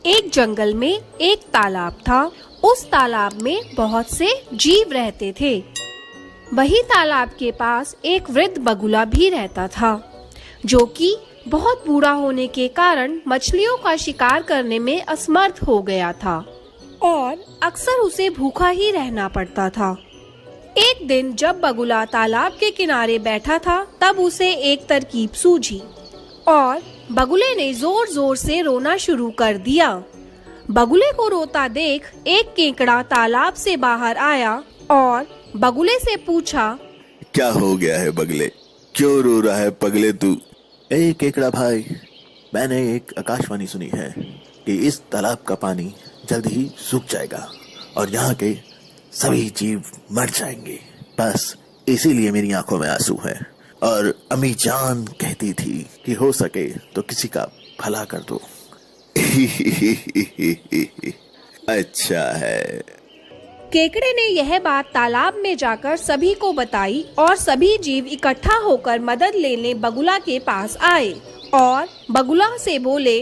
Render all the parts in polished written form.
एक जंगल में एक तालाब था। उस तालाब में बहुत से जीव रहते थे। वही तालाब के पास एक वृद्ध बगुला भी रहता था, जो कि बहुत बूढ़ा होने के कारण मछलियों का शिकार करने में असमर्थ हो गया था और अक्सर उसे भूखा ही रहना पड़ता था। एक दिन जब बगुला तालाब के किनारे बैठा था, तब उसे एक तरकीब सूझी और बगुले ने जोर जोर से रोना शुरू कर दिया। बगुले को रोता देख एक केकड़ा तालाब से बाहर आया और बगुले से पूछा, क्या हो गया है बगले, क्यों रो रहा है पगले तू? ए केकड़ा भाई, मैंने एक आकाशवाणी सुनी है कि इस तालाब का पानी जल्द ही सूख जाएगा और यहाँ के सभी जीव मर जाएंगे। बस इसीलिए मेरी आंखों में आंसू है और अम्मी जान कहती थी कि हो सके तो किसी का भला कर दो। अच्छा है। केकड़े ने यह बात तालाब में जाकर सभी को बताई और सभी जीव इकट्ठा होकर मदद लेने बगुला के पास आए और बगुला से बोले,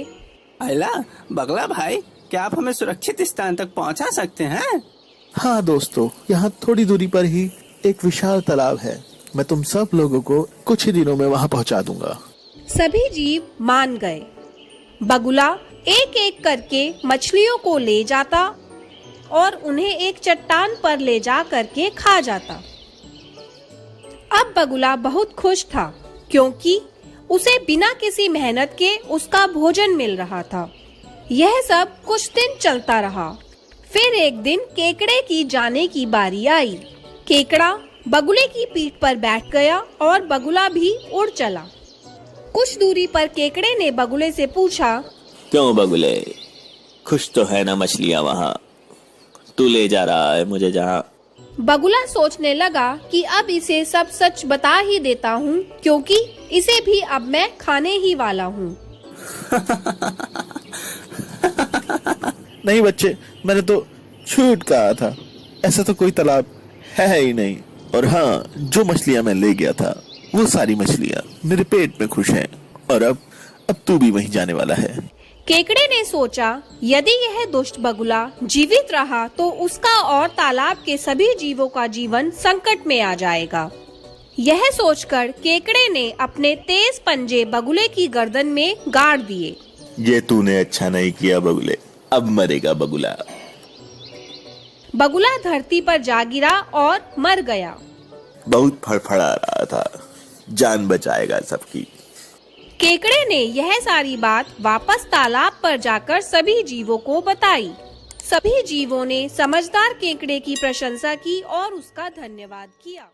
अला बगला भाई, क्या आप हमें सुरक्षित स्थान तक पहुंचा सकते हैं? हाँ दोस्तों, यहाँ थोड़ी दूरी पर ही एक विशाल तालाब है। मैं तुम सब लोगों को कुछ ही दिनों में वहाँ पहुँचा दूंगा। सभी जीव मान गए। बगुला एक एक करके मछलियों को ले जाता और उन्हें एक चट्टान पर ले जा करके खा जाता। अब बगुला बहुत खुश था, क्योंकि उसे बिना किसी मेहनत के उसका भोजन मिल रहा था। यह सब कुछ दिन चलता रहा। फिर एक दिन केकड़े की जाने की बारी आई। केकड़ा बगुले की पीठ पर बैठ गया और बगुला भी उड़ चला। कुछ दूरी पर केकड़े ने बगुले से पूछा, क्यों बगुले, खुश तो है ना मछलियाँ वहाँ? तू ले जा रहा है मुझे जहाँ। बगुला सोचने लगा कि अब इसे सब सच बता ही देता हूँ, क्योंकि इसे भी अब मैं खाने ही वाला हूँ। नहीं बच्चे, मैंने तो झूठ कहा था। ऐसा तो कोई तालाब है ही नहीं। और हाँ, जो मछलियाँ मैं ले गया था वो सारी मछलियाँ मेरे पेट में खुश हैं और अब तू भी वहीं जाने वाला है। केकड़े ने सोचा, यदि यह दुष्ट बगुला जीवित रहा तो उसका और तालाब के सभी जीवों का जीवन संकट में आ जाएगा। यह सोचकर केकड़े ने अपने तेज पंजे बगुले की गर्दन में गाड़ दिए। ये तूने अच्छा नहीं किया बगुले, अब मरेगा बगुला। बगुला धरती पर जा गिरा और मर गया। बहुत फड़फड़ा रहा था, जान बचाएगा सबकी। केकड़े ने यह सारी बात वापस तालाब पर जाकर सभी जीवों को बताई। सभी जीवों ने समझदार केकड़े की प्रशंसा की और उसका धन्यवाद किया।